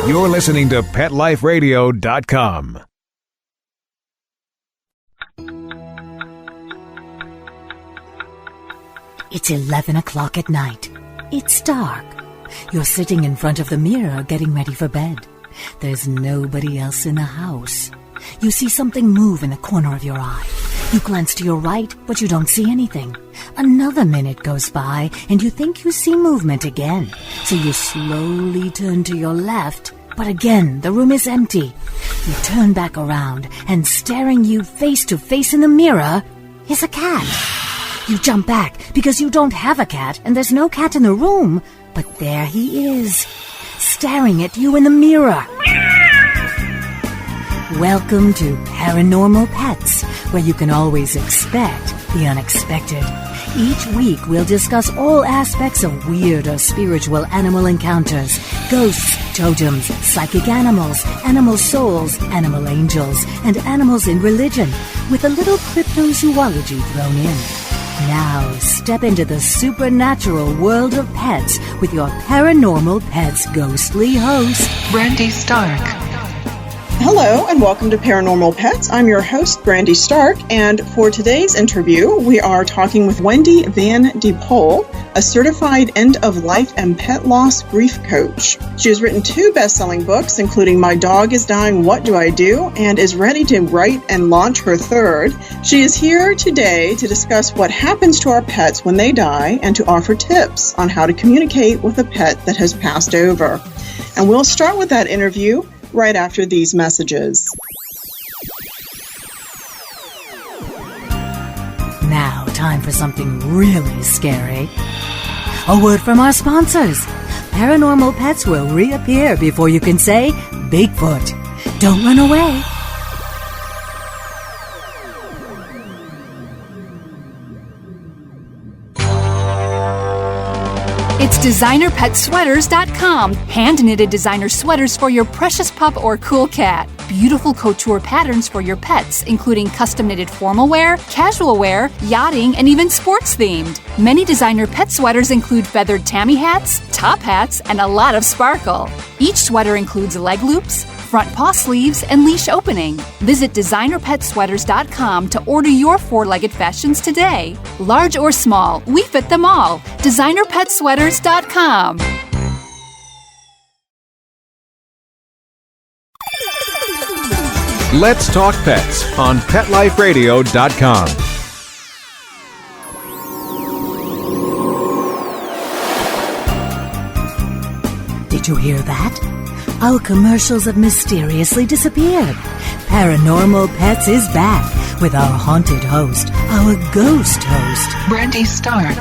You're listening to PetLifeRadio.com. It's 11 o'clock at night. It's dark. You're sitting in front of the mirror getting ready for bed. There's nobody else in the house. You see something move in the corner of your eye. You glance to your right, but you don't see anything. Another minute goes by, and you think you see movement again. So you slowly turn to your left, but again, the room is empty. You turn back around, and staring you face to face in the mirror is a cat. You jump back because you don't have a cat, and there's no cat in the room. But there he is, staring at you in the mirror. Welcome to Paranormal Pets, where you can always expect the unexpected. Each week, we'll discuss all aspects of weird or spiritual animal encounters, ghosts, totems, psychic animals, animal souls, animal angels, and animals in religion, with a little cryptozoology thrown in. Now, step into the supernatural world of pets with your Paranormal Pets ghostly host, Brandy Stark. Hello and welcome to Paranormal Pets. I'm your host, Brandy Stark, and for today's interview, we are talking with Wendy Van de Poll, a certified end-of-life and pet loss grief coach. She has written 2 best-selling books, including My Dog is Dying, What Do I Do?, and is ready to write and launch her 3rd. She is here today to discuss what happens to our pets when they die and to offer tips on how to communicate with a pet that has passed over. And we'll start with that interview right after these messages. Now, time for something really scary. A word from our sponsors. Paranormal Pets will reappear before you can say Bigfoot. Don't run away. It's DesignerPetSweaters.com. Hand-knitted designer sweaters for your precious pup or cool cat. Beautiful couture patterns for your pets, including custom-knitted formal wear, casual wear, yachting, and even sports-themed. Many designer pet sweaters include feathered tammy hats, top hats, and a lot of sparkle. Each sweater includes leg loops, front paw sleeves, and leash opening. Visit DesignerPetSweaters.com to order your 4-legged fashions today. Large or small, we fit them all. DesignerPetSweaters.com. Let's Talk Pets on PetLifeRadio.com. Did you hear that? Our commercials have mysteriously disappeared. Paranormal Pets is back with our haunted host, our ghost host, Brandy Stark.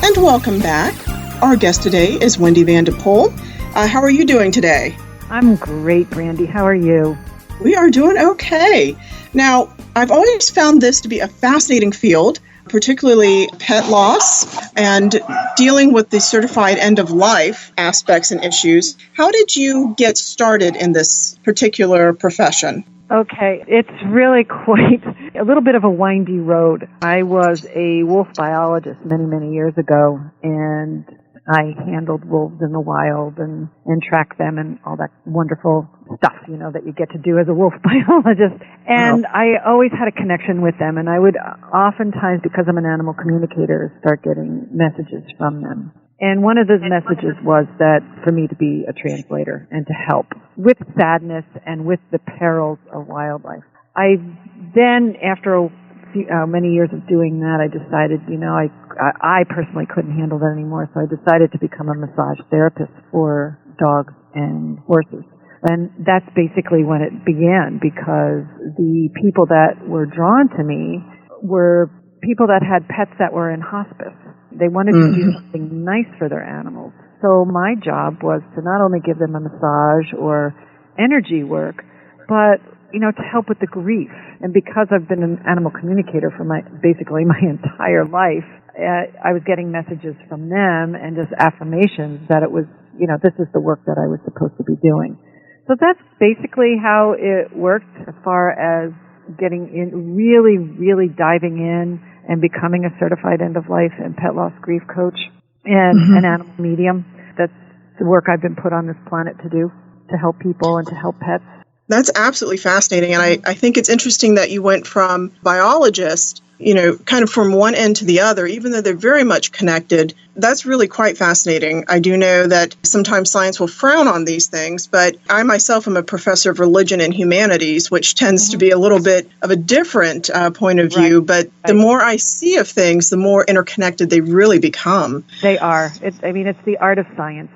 And welcome back. Our guest today is Wendy Van de Poll. How are you doing today? I'm great, Brandy. How are you? We are doing okay. Now, I've always found this to be a fascinating field, particularly pet loss and dealing with the certified end-of-life aspects and issues. How did you get started in this particular profession? Okay, it's really quite a little bit of a windy road. I was a wolf biologist many, many years ago, and I handled wolves in the wild and tracked them and all that wonderful stuff, that you get to do as a wolf biologist. And I always had a connection with them, and I would oftentimes, because I'm an animal communicator, start getting messages from them. And one of those messages was that for me to be a translator and to help with sadness and with the perils of wildlife. I then, after many years of doing that, I decided, I personally couldn't handle that anymore, so I decided to become a massage therapist for dogs and horses. And that's basically when it began, because the people that were drawn to me were people that had pets that were in hospice. They wanted to do something nice for their animals. So my job was to not only give them a massage or energy work, but to help with the grief. And because I've been an animal communicator for basically my entire life, I was getting messages from them and just affirmations that it was, this is the work that I was supposed to be doing. So that's basically how it worked as far as getting in, really, really diving in and becoming a certified end-of-life and pet loss grief coach and an animal medium. That's the work I've been put on this planet to do. to help people and to help pets. That's absolutely fascinating. And I think it's interesting that you went from biologist, kind of from one end to the other, even though they're very much connected. That's really quite fascinating. I do know that sometimes science will frown on these things, but I myself am a professor of religion and humanities, which tends to be a little bit of a different point of view. But the more I see of things, the more interconnected they really become. They are. It's the art of science,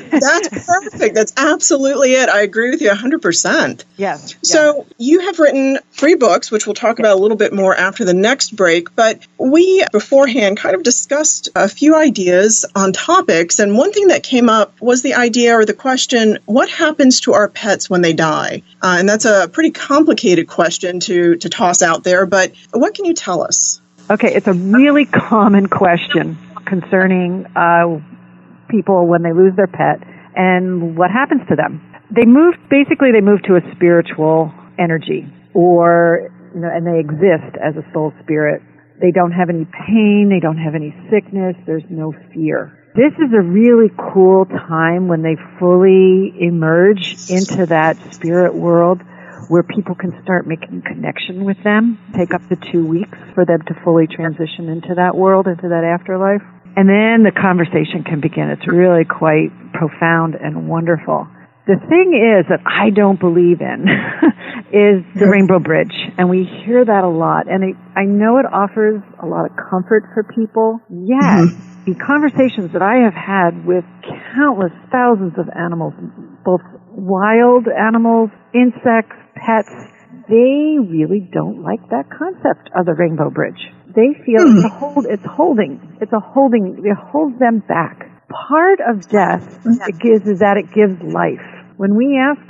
That's perfect. That's absolutely it. I agree with you 100%. Yes. So you have written 3 books, which we'll talk about a little bit more after the next break. But we beforehand kind of discussed a few ideas on topics. And one thing that came up was the idea or the question, what happens to our pets when they die? And that's a pretty complicated question to toss out there. But what can you tell us? Okay, it's a really common question concerning people when they lose their pet and what happens to them. They move to a spiritual energy, or and they exist as a soul spirit. They don't have any pain, they don't have any sickness, there's no fear. This is a really cool time when they fully emerge into that spirit world where people can start making connection with them. Take up to 2 weeks for them to fully transition into that world, into that afterlife. And then the conversation can begin. It's really quite profound and wonderful. The thing is that I don't believe in is the Rainbow Bridge. And we hear that a lot. And I know it offers a lot of comfort for people. Yet, the conversations that I have had with countless thousands of animals, both wild animals, insects, pets, they really don't like that concept of the Rainbow Bridge. They feel it holds them back. Part of death is that it gives life. When we ask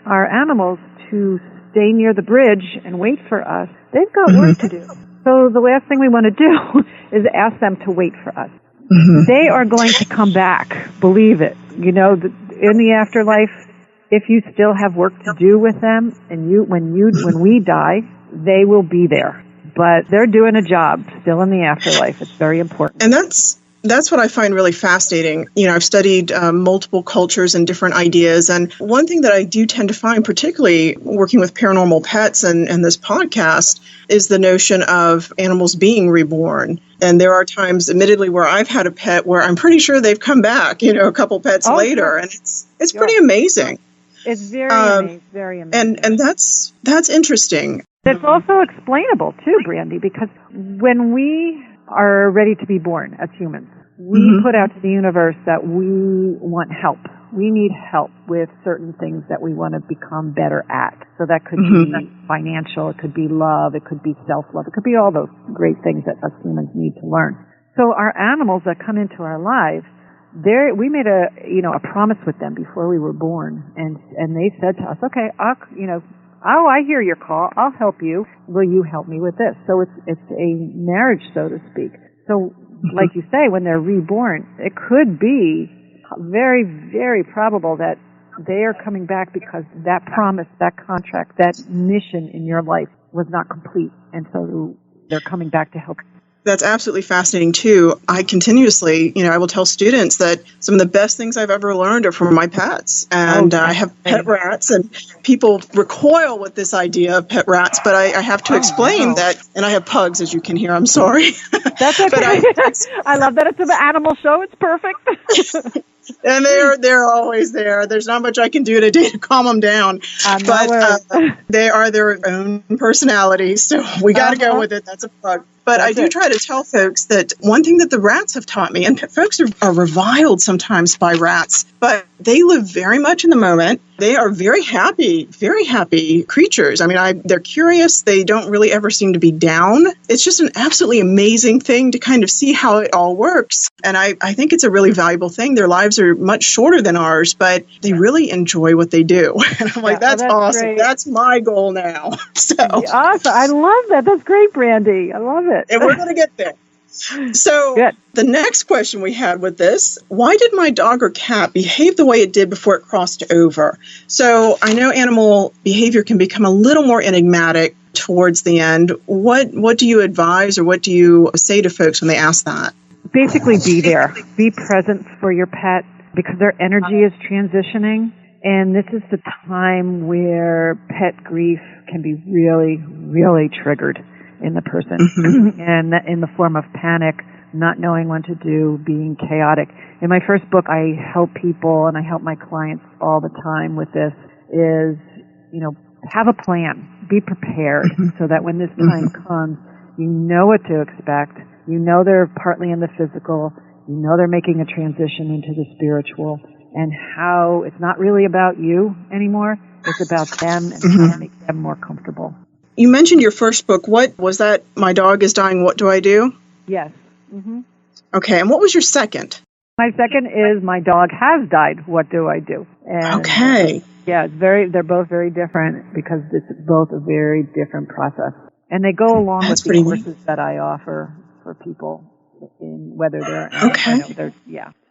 our animals to stay near the bridge and wait for us, they've got work to do. So the last thing we want to do is ask them to wait for us. They are going to come back. Believe it. In the afterlife, if you still have work to do with them, and when we die, they will be there. But they're doing a job still in the afterlife. It's very important. And that's what I find really fascinating. I've studied multiple cultures and different ideas. And one thing that I do tend to find, particularly working with paranormal pets and this podcast, is the notion of animals being reborn. And there are times, admittedly, where I've had a pet where I'm pretty sure they've come back, a couple pets later. Sure. And it's pretty amazing. It's very amazing. Very amazing. And that's interesting. It's also explainable, too, Brandy, because when we are ready to be born as humans, we put out to the universe that we want help. We need help with certain things that we want to become better at. So that could be financial, it could be love, it could be self-love, it could be all those great things that us humans need to learn. So our animals that come into our lives, we made a promise with them before we were born, and they said to us, okay, oh, I hear your call. I'll help you. Will you help me with this? So it's a marriage, so to speak. So, like you say, when they're reborn, it could be very, very probable that they are coming back because that promise, that contract, that mission in your life was not complete. And so they're coming back to help. That's absolutely fascinating, too. I continuously, I will tell students that some of the best things I've ever learned are from my pets. And I have pet rats, and people recoil with this idea of pet rats, but I have to explain that, and I have pugs, as you can hear. I'm sorry. That's okay. I love that it's an animal show. It's perfect. And they're always there. There's not much I can do today to calm them down. But they are their own personalities, so we got to go with it. That's a pug. But I do try to tell folks that one thing that the rats have taught me, and folks are reviled sometimes by rats, but they live very much in the moment. They are very happy creatures. I mean, they're curious. They don't really ever seem to be down. It's just an absolutely amazing thing to kind of see how it all works. And I think it's a really valuable thing. Their lives are much shorter than ours, but they really enjoy what they do. And I'm like, that's awesome. Great. That's my goal now. So awesome. I love that. That's great, Brandy. I love it. And we're going to get there. So the next question we had with this, why did my dog or cat behave the way it did before it crossed over? So I know animal behavior can become a little more enigmatic towards the end. What do you advise, or what do you say to folks when they ask that? Basically, be there. Be present for your pet. because their energy is transitioning. And this is the time where pet grief can be really, really triggered in the person. And in the form of panic, not knowing what to do, being chaotic. In my first book, I help people and I help my clients all the time with this is, have a plan. Be prepared so that when this time comes, you know what to expect. You know they're partly in the physical. You know they're making a transition into the spiritual. And how it's not really about you anymore. It's about them and how to make them more comfortable. You mentioned your first book. What was that? My Dog is Dying, What Do I Do? Yes. Okay, and what was your second? My second is My Dog Has Died, What Do I Do? And, okay. Yeah, they're both very different because it's both a very different process. And they go along with the courses that I offer for people, in whether they're...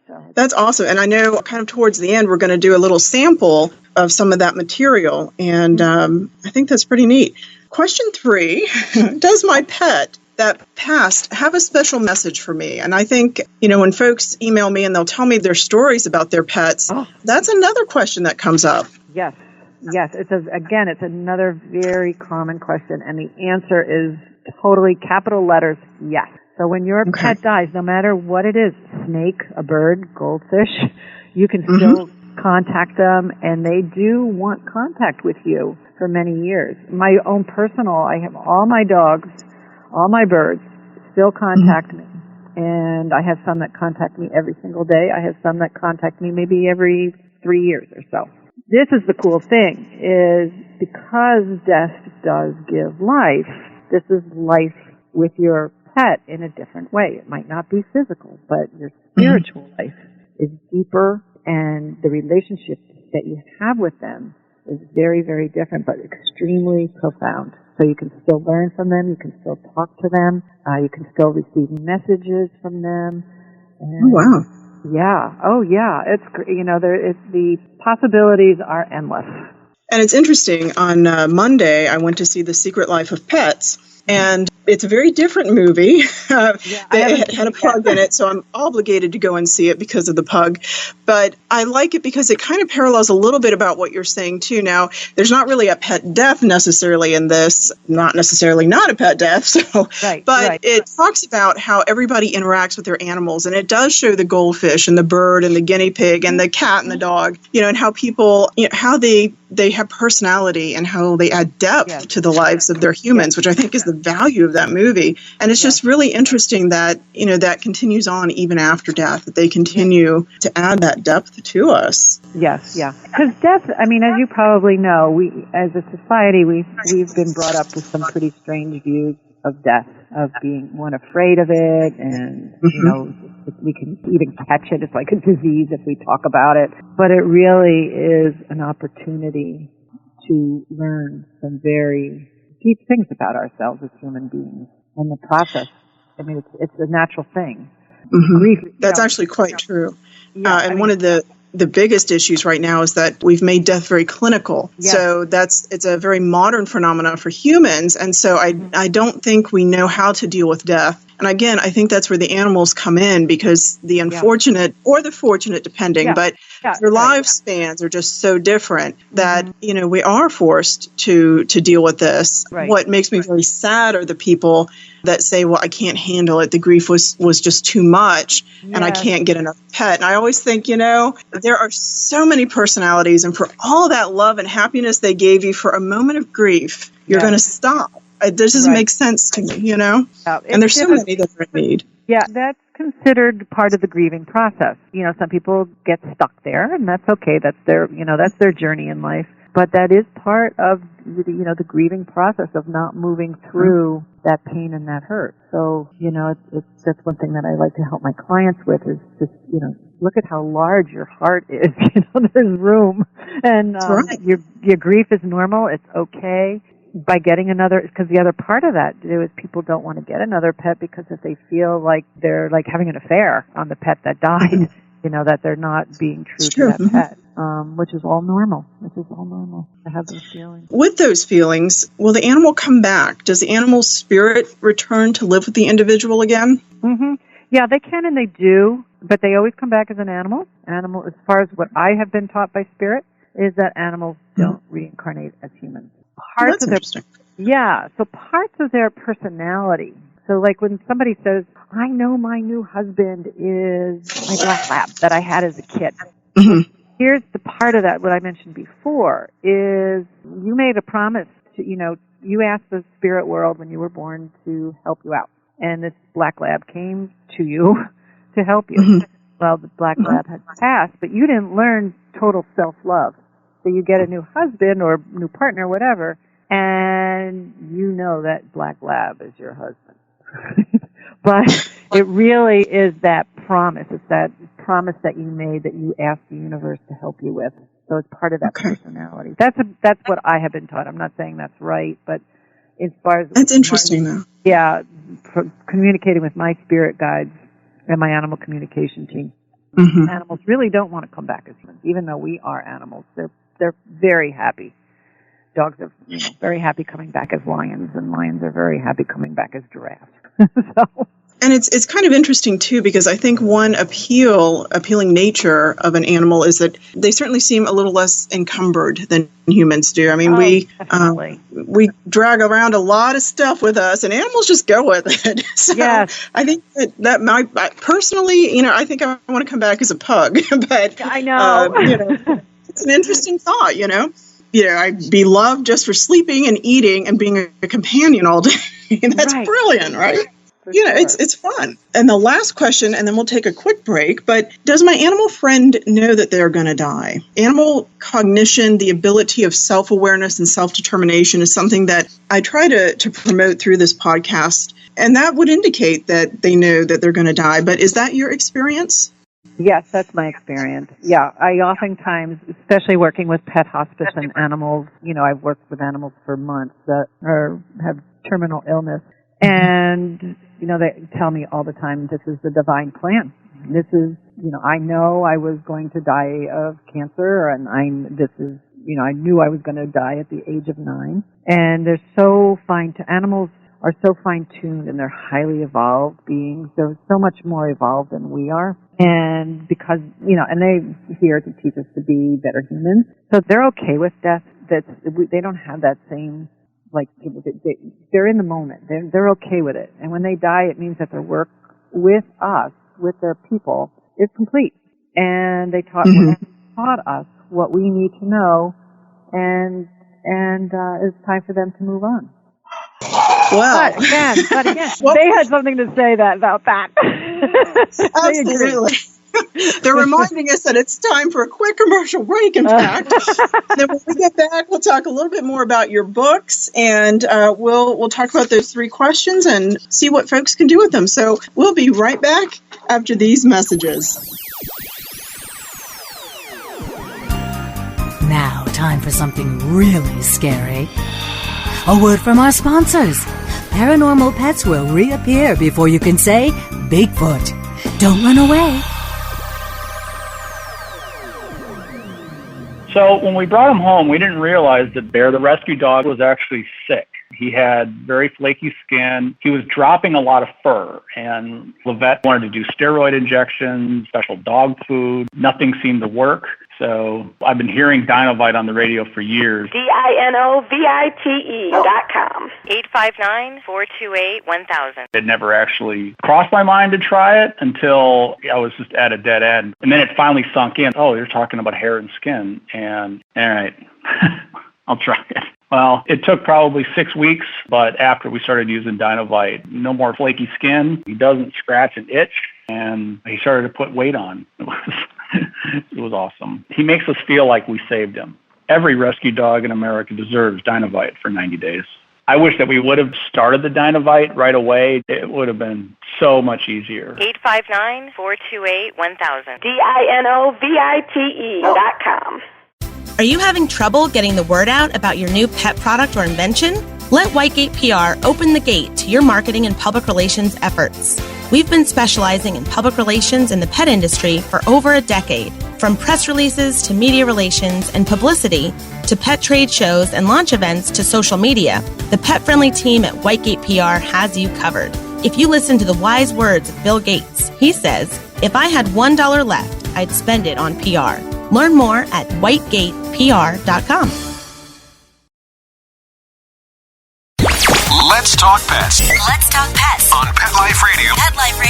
So. That's awesome. And I know kind of towards the end, we're going to do a little sample of some of that material. And I think that's pretty neat. Question 3, does my pet that passed have a special message for me? And I think, when folks email me and they'll tell me their stories about their pets, that's another question that comes up. Yes. It's another very common question. And the answer is totally capital letters, yes. So when your pet dies, no matter what it is, snake, a bird, goldfish, you can still contact them, and they do want contact with you for many years. My own personal, I have all my dogs, all my birds still contact me. And I have some that contact me every single day. I have some that contact me maybe every 3 years or so. This is the cool thing, is because death does give life, this is life with your pet in a different way. It might not be physical, but your spiritual life is deeper, and the relationship that you have with them is very, very different, but extremely profound. So you can still learn from them, you can still talk to them, you can still receive messages from them. And wow. Yeah. Oh, yeah. It's the possibilities are endless. And it's interesting. On Monday, I went to see The Secret Life of Pets. And it's a very different movie. They had a pug in it, so I'm obligated to go and see it because of the pug. But I like it because it kind of parallels a little bit about what you're saying, too. Now, there's not really a pet death necessarily in this, not necessarily not a pet death. So, it talks about how everybody interacts with their animals. And it does show the goldfish and the bird and the guinea pig and the cat and the dog, and how people, how they have personality and how they add depth to the lives of their humans, which I think is the value of that movie. And it's just really interesting that, that continues on even after death, that they continue to add that depth to us. Yes, yeah. Because death, as you probably know, we, as a society, we've been brought up with some pretty strange views of death, of being afraid of it, and, we can even catch it. It's like a disease if we talk about it. But it really is an opportunity to learn some very deep things about ourselves as human beings. And the process, it's a natural thing. Grief, that's actually quite true. And one of the biggest issues right now is that we've made death very clinical. Yeah. So it's a very modern phenomenon for humans. And so I don't think we know how to deal with death. And again, I think that's where the animals come in, because the unfortunate or the fortunate, depending, but their lifespans are just so different that, we are forced to deal with this. Right. What makes me very sad are the people that say, well, I can't handle it. The grief was just too much and I can't get another pet. And I always think, there are so many personalities, and for all that love and happiness they gave you for a moment of grief, you're going to stop. It doesn't make sense to me, and there's so many that are in need. Yeah, that's considered part of the grieving process. Some people get stuck there, and that's okay. That's their journey in life. But that is part of the grieving process of not moving through that pain and that hurt. So, that's one thing that I like to help my clients with is just, look at how large your heart is. There's room. And your grief is normal. It's okay. By getting another, because the other part of that is people don't want to get another pet because if they feel like they're like having an affair on the pet that died, that they're not being true to that pet, which is all normal. To have those feelings. With those feelings, will the animal come back? Does the animal's spirit return to live with the individual again? Mm-hmm. Yeah, they can and they do, but they always come back as an animal. As far as what I have been taught by spirit, is that animals don't reincarnate as humans. That's interesting. So parts of their personality. So like when somebody says, I know my new husband is my black lab that I had as a kid. Mm-hmm. Here's the part of that, what I mentioned before, is you made a promise to, you asked the spirit world when you were born to help you out. And this black lab came to you to help you. Mm-hmm. Well, the black lab had passed, but you didn't learn total self-love. So you get a new husband or new partner, whatever, and you know that black lab is your husband. But it really is that promise. It's that promise that you made that you asked the universe to help you with. So it's part of that personality. That's what I have been taught. I'm not saying that's right, but as far as that's interesting, though. Yeah, communicating with my spirit guides and my animal communication team. Mm-hmm. Animals really don't want to come back as humans, even though we are animals. They're very happy. Dogs are very happy coming back as lions, and lions are very happy coming back as giraffes. And it's kind of interesting, too, because I think one appealing nature of an animal is that they certainly seem a little less encumbered than humans do. I mean, we drag around a lot of stuff with us, and animals just go with it. So yes. I think that might, personally, I think I want to come back as a pug. But I know. It's an interesting thought, I'd be loved just for sleeping and eating and being a companion all day. That's right. Brilliant, right? Sure. It's fun. And the last question, and then we'll take a quick break, but does my animal friend know that they're going to die? Animal cognition, the ability of self-awareness and self-determination is something that I try to promote through this podcast. And that would indicate that they know that they're going to die. But is that your experience? Yes, that's my experience. Yeah, I oftentimes, especially working with pet hospice and animals, I've worked with animals for months that have terminal illness. And, they tell me all the time, this is the divine plan. This is, I know I was going to die of cancer, and I knew I was going to die at the age of 9. And they're so animals are so fine-tuned, and they're highly evolved beings. They're so much more evolved than we are. And because, and they're here to teach us to be better humans. So they're okay with death. They don't have that same, they're in the moment. They're okay with it. And when they die, it means that their work with us, with their people, is complete. And they taught us what we need to know, and it's time for them to move on. Well, but again, they had something to say about that. Absolutely. They're reminding us that it's time for a quick commercial break, in fact. Then when we get back, we'll talk a little bit more about your books, and we'll talk about those 3 questions and see what folks can do with them. So we'll be right back after these messages. Now, time for something really scary. A word from our sponsors. Paranormal Pets will reappear before you can say Bigfoot. Don't run away. So when we brought him home, we didn't realize that Bear, the rescue dog, was actually sick. He had very flaky skin. He was dropping a lot of fur, and the vet wanted to do steroid injections, special dog food. Nothing seemed to work. So I've been hearing Dinovite on the radio for years. DINOVITE.com. 859-428-1000. It never actually crossed my mind to try it until I was just at a dead end. And then it finally sunk in. Oh, you're talking about hair and skin. And all right, I'll try it. Well, it took probably 6 weeks, but after we started using Dinovite, no more flaky skin. He doesn't scratch and itch, and he started to put weight on. It was awesome. He makes us feel like we saved him. Every rescue dog in America deserves Dinovite for 90 days. I wish that we would have started the Dinovite right away. It would have been so much easier. 859-428-1000. DINOVITE.com. Are you having trouble getting the word out about your new pet product or invention? Let Whitegate PR open the gate to your marketing and public relations efforts. We've been specializing in public relations in the pet industry for over a decade. From press releases to media relations and publicity to pet trade shows and launch events to social media, the pet-friendly team at Whitegate PR has you covered. If you listen to the wise words of Bill Gates, he says, "If I had $1 left, I'd spend it on PR. Learn more at whitegatepr.com. Let's talk pets Let's talk pets on Pet Life Radio. Pet Life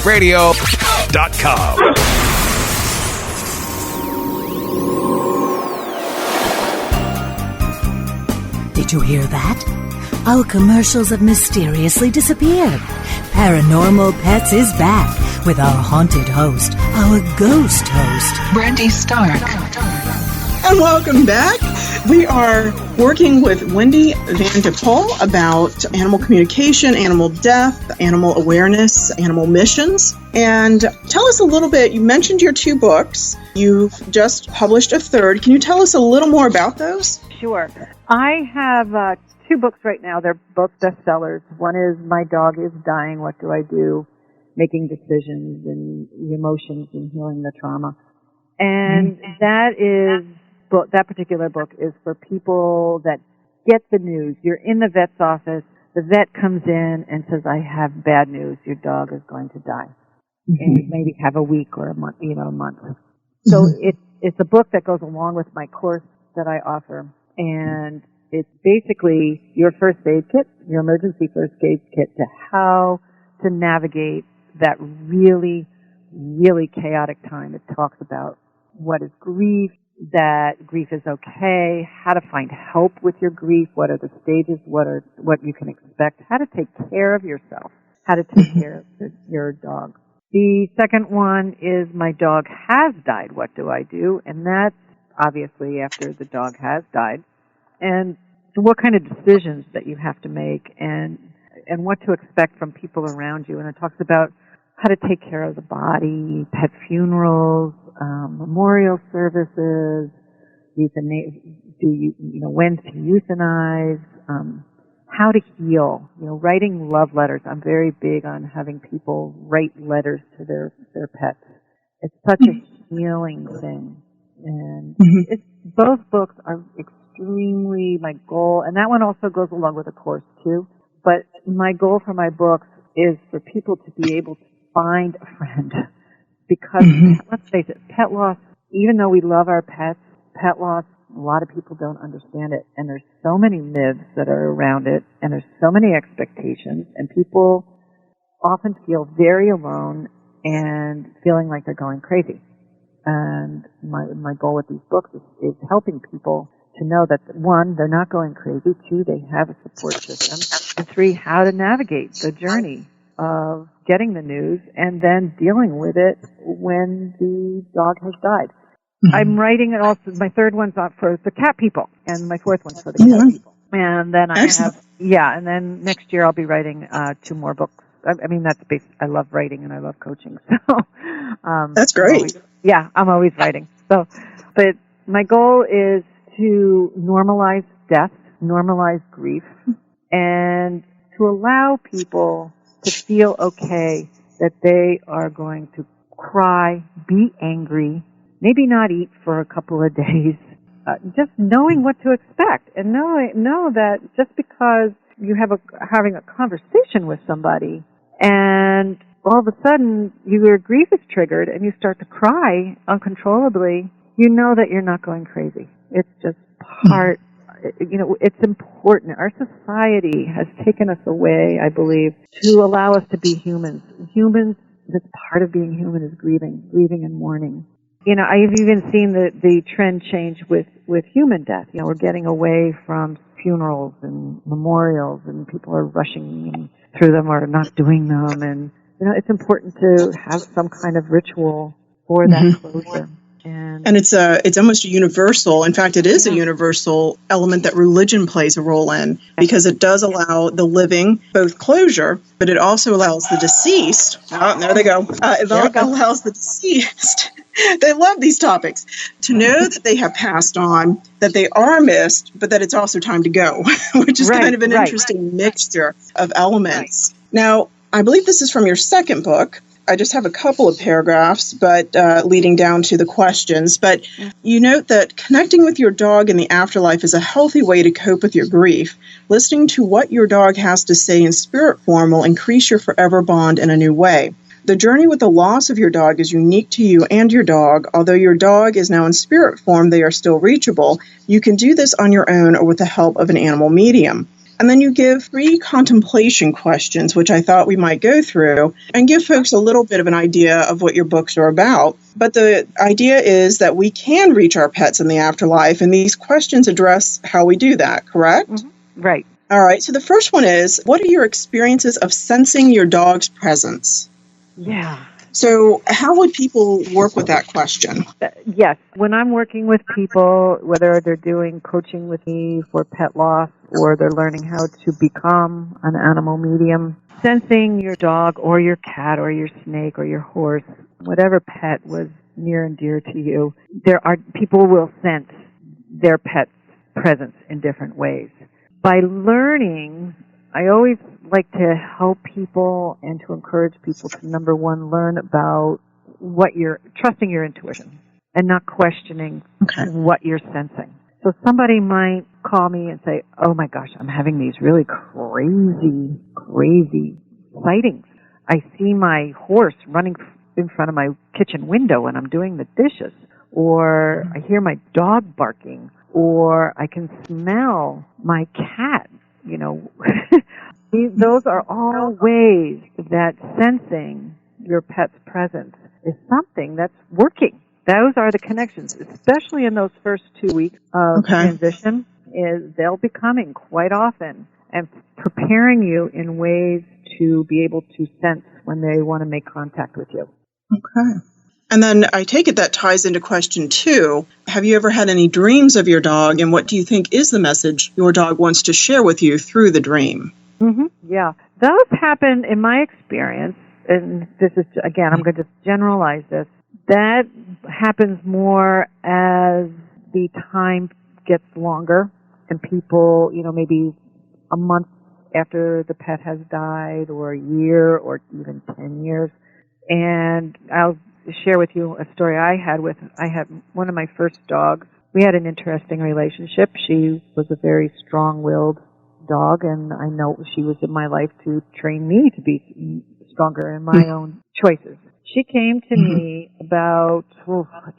Radio. PetLifeRadio.com. Did you hear that? Our commercials have mysteriously disappeared. Paranormal Pets is back with our haunted host, our ghost host, Brandy Stark. And welcome back. We are working with Wendy Van de Poll about animal communication, animal death, animal awareness, animal missions. And tell us a little bit, you mentioned your 2 books. You've just published a 3rd. Can you tell us a little more about those? Sure. I have 2 books right now. They're both bestsellers. One is My Dog is Dying, What Do I Do? Making Decisions and Emotions and Healing the Trauma. And that particular book is for people that get the news. You're in the vet's office. The vet comes in and says, I have bad news. Your dog is going to die. And you maybe have a week or a month, a month. So it's a book that goes along with my course that I offer. And it's basically your first aid kit, your emergency first aid kit to how to navigate that really, really chaotic time. It talks about what is grief, that grief is okay, how to find help with your grief, what are the stages, what you can expect, how to take care of yourself, how to take care of your dog. The second one is My Dog Has Died, What Do I Do? And that's obviously after the dog has died. And what kind of decisions that you have to make and what to expect from people around you. And it talks about how to take care of the body, pet funerals, memorial services, when to euthanize, how to heal, writing love letters. I'm very big on having people write letters to their pets. It's such a healing thing. And both books are extremely my goal, and that one also goes along with a course too. But my goal for my books is for people to be able to find a friend. Because, let's face it, pet loss, even though we love our pets, pet loss, a lot of people don't understand it. And there's so many myths that are around it, and there's so many expectations, and people often feel very alone and feeling like they're going crazy. And my goal with these books is helping people to know that, 1, they're not going crazy, 2, they have a support system, and 3, how to navigate the journey of getting the news and then dealing with it when the dog has died. I'm writing it also, my 3rd one's for the cat people, and my 4th one's for the cat people. And then and then next year I'll be writing 2 more books. I mean, I love writing and I love coaching, so. That's great. I'm always writing. So, but my goal is to normalize death, normalize grief, and to allow people to feel okay that they are going to cry, be angry, maybe not eat for a couple of days, just knowing what to expect, and know that just because you having a conversation with somebody and all of a sudden your grief is triggered and you start to cry uncontrollably, you know that you're not going crazy. It's just part, it's important. Our society has taken us away, I believe, to allow us to be humans. Humans, that's part of being human, is grieving and mourning. I've even seen the trend change with human death. We're getting away from funerals and memorials, and people are rushing through them or not doing them. And, it's important to have some kind of ritual for that closure. And it's almost a universal. In fact, it is a universal element that religion plays a role in, because it does allow the living both closure, but it also allows the deceased. Oh, there they go. Allows the deceased. They love these topics, to know that they have passed on, that they are missed, but that it's also time to go, which is kind of an interesting mixture of elements. Now, I believe this is from your 2nd book. I just have a couple of paragraphs, but leading down to the questions. But you note that connecting with your dog in the afterlife is a healthy way to cope with your grief. Listening to what your dog has to say in spirit form will increase your forever bond in a new way. The journey with the loss of your dog is unique to you and your dog. Although your dog is now in spirit form, they are still reachable. You can do this on your own or with the help of an animal medium. And then you give 3 contemplation questions, which I thought we might go through, and give folks a little bit of an idea of what your books are about. But the idea is that we can reach our pets in the afterlife, and these questions address how we do that, correct? Mm-hmm. Right. All right. So the first one is, what are your experiences of sensing your dog's presence? Yeah. So how would people work with that question? Yes. When I'm working with people, whether they're doing coaching with me for pet loss or they're learning how to become an animal medium, sensing your dog or your cat or your snake or your horse, whatever pet was near and dear to you, people will sense their pet's presence in different ways. By learning, I always like to help people and to encourage people to, number one, learn about trusting your intuition and not questioning what you're sensing. So somebody might call me and say, oh my gosh, I'm having these really crazy sightings. I see my horse running in front of my kitchen window when I'm doing the dishes, or I hear my dog barking, or I can smell my cat, Those are all ways that sensing your pet's presence is something that's working. Those are the connections, especially in those first 2 weeks of transition, they'll be coming quite often and preparing you in ways to be able to sense when they want to make contact with you. Okay. And then I take it that ties into question 2. Have you ever had any dreams of your dog, and what do you think is the message your dog wants to share with you through the dream? Mm-hmm. Yeah. Those happen, in my experience, and this is, again, I'm going to generalize this, that happens more as the time gets longer and people, maybe a month after the pet has died, or a year, or even 10 years. And I'll share with you a story I had one of my first dogs. We had an interesting relationship. She was a very strong-willed dog, and I know she was in my life to train me to be stronger in my own choices. She came to me about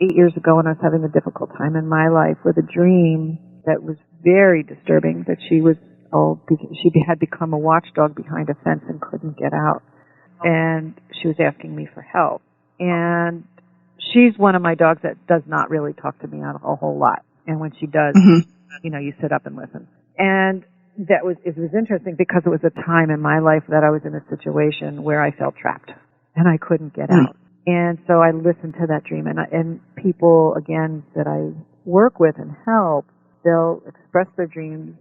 8 years ago when I was having a difficult time in my life with a dream that was very disturbing, that she had become a watchdog behind a fence and couldn't get out. And she was asking me for help. And she's one of my dogs that does not really talk to me a whole lot. And when she does, you sit up and listen. And it was interesting because it was a time in my life that I was in a situation where I felt trapped and I couldn't get out. And so I listened to that dream. And people, again, that I work with and help, they'll express their dreams,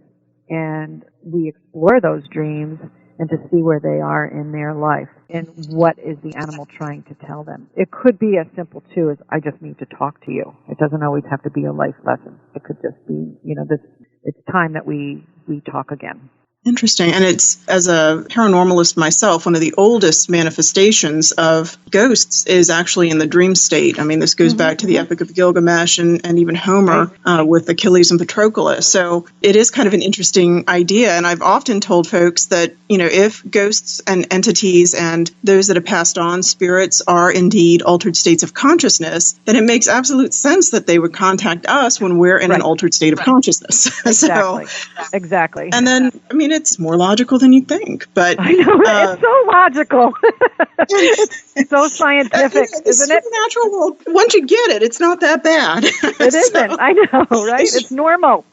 and we explore those dreams and to see where they are in their life and what is the animal trying to tell them. It could be as simple, too, as I just need to talk to you. It doesn't always have to be a life lesson. It could just be, it's time that we talk again. Interesting. And it's, as a paranormalist myself, one of the oldest manifestations of ghosts is actually in the dream state. I mean, this goes back to the Epic of Gilgamesh and even Homer with Achilles and Patroclus. So it is kind of an interesting idea. And I've often told folks that, if ghosts and entities and those that have passed on, spirits, are indeed altered states of consciousness, then it makes absolute sense that they would contact us when we're in an altered state of consciousness. Exactly. And then, it's more logical than you think, but I know, it's so logical. It's so scientific, isn't it? Supernatural world, once you get it, it's not that bad. It isn't. I know, right? It's normal.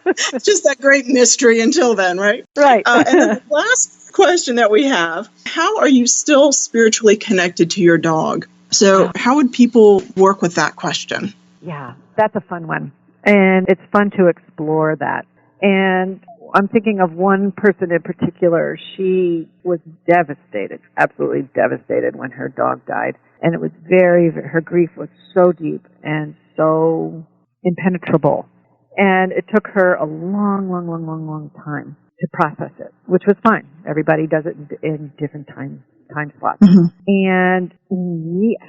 It's just that great mystery until then, right? Right. And then the last question that we have, how are you still spiritually connected to your dog? So how would people work with that question? Yeah, that's a fun one. And it's fun to explore that. And I'm thinking of one person in particular. She was devastated, absolutely devastated when her dog died. And it was her grief was so deep and so impenetrable. And it took her a long time to process it, which was fine. Everybody does it in different time slots. And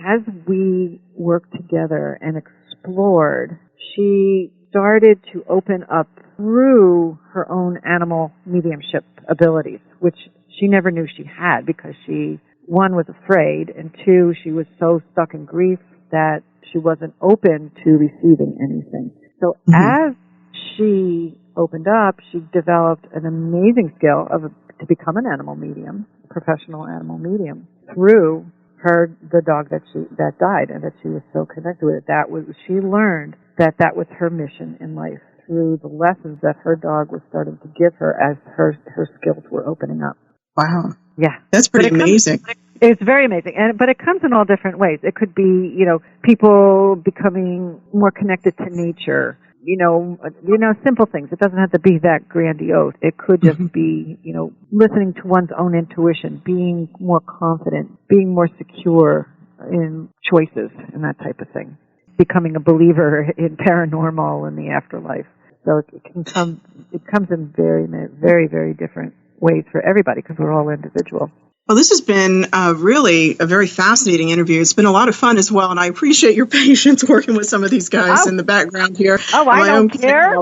as we worked together and explored, she started to open up through her own animal mediumship abilities, which she never knew she had because she one, was afraid, and two, she was so stuck in grief that she wasn't open to receiving anything. So as she opened up, she developed an amazing skill to become an animal medium, a professional animal medium, through the dog that died and that she was so connected with it. She learned that was her mission in life through the lessons that her dog was starting to give her as her skills were opening up. Wow. Yeah. That's pretty amazing. It's very amazing. But it comes in all different ways. It could be, people becoming more connected to nature, simple things. It doesn't have to be that grandiose. It could just be, listening to one's own intuition, being more confident, being more secure in choices and that type of thing. Becoming a believer in paranormal and the afterlife. So it comes in very, very, very different ways for everybody because we're all individual. Well, this has been really a very fascinating interview. It's been a lot of fun as well, and I appreciate your patience working with some of these guys in the background here. Oh, I don't care.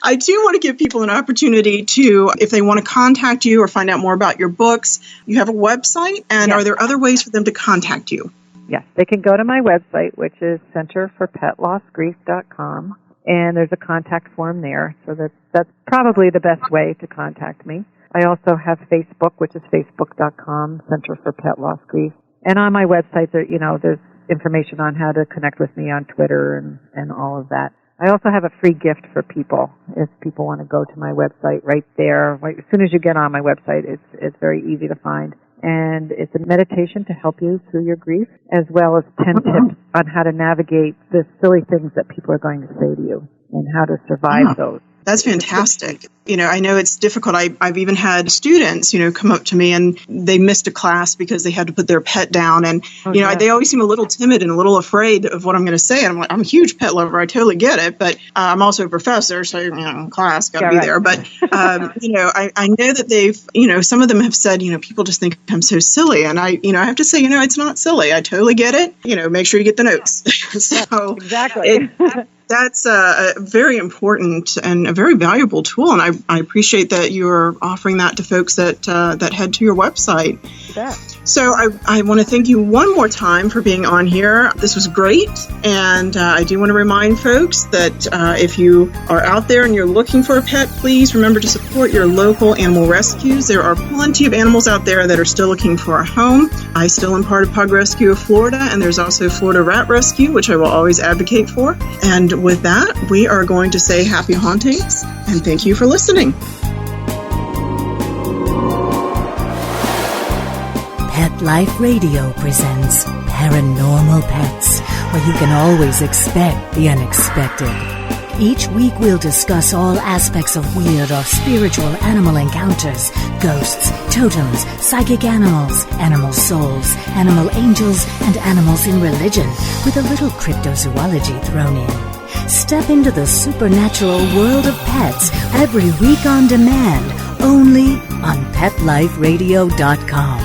I do want to give people an opportunity to, if they want to contact you or find out more about your books, you have a website, and are there other ways for them to contact you? Yes, they can go to my website, which is centerforpetlossgrief.com, and there's a contact form there, so that's probably the best way to contact me. I also have Facebook, which is facebook.com, Center for Pet Loss Grief. And on my website, there's information on how to connect with me on Twitter and all of that. I also have a free gift for people. If people want to go to my website right there, as soon as you get on my website, it's very easy to find. And it's a meditation to help you through your grief, as well as 10 tips on how to navigate the silly things that people are going to say to you and how to survive those. That's fantastic. I know it's difficult. I've even had students, come up to me and they missed a class because they had to put their pet down. And, they always seem a little timid and a little afraid of what I'm going to say. And I'm like, I'm a huge pet lover. I totally get it. But I'm also a professor. So, class, got to be there. But, I know that they've, some of them have said, people just think I'm so silly. And I have to say, it's not silly. I totally get it. Make sure you get the notes. So exactly. That's a very important and a very valuable tool, and I appreciate that you're offering that to folks that head to your website. Yeah. So I want to thank you one more time for being on here. This was great, and I do want to remind folks that if you are out there and you're looking for a pet, please remember to support your local animal rescues. There are plenty of animals out there that are still looking for a home. I still am part of Pug Rescue of Florida, and there's also Florida Rat Rescue, which I will always advocate for. And with that, we are going to say happy hauntings, and thank you for listening. Pet Life Radio presents Paranormal Pets, where you can always expect the unexpected. Each week we'll discuss all aspects of weird or spiritual animal encounters, ghosts, totems, psychic animals, animal souls, animal angels, and animals in religion, with a little cryptozoology thrown in. Step into the supernatural world of pets every week on demand, only on PetLifeRadio.com.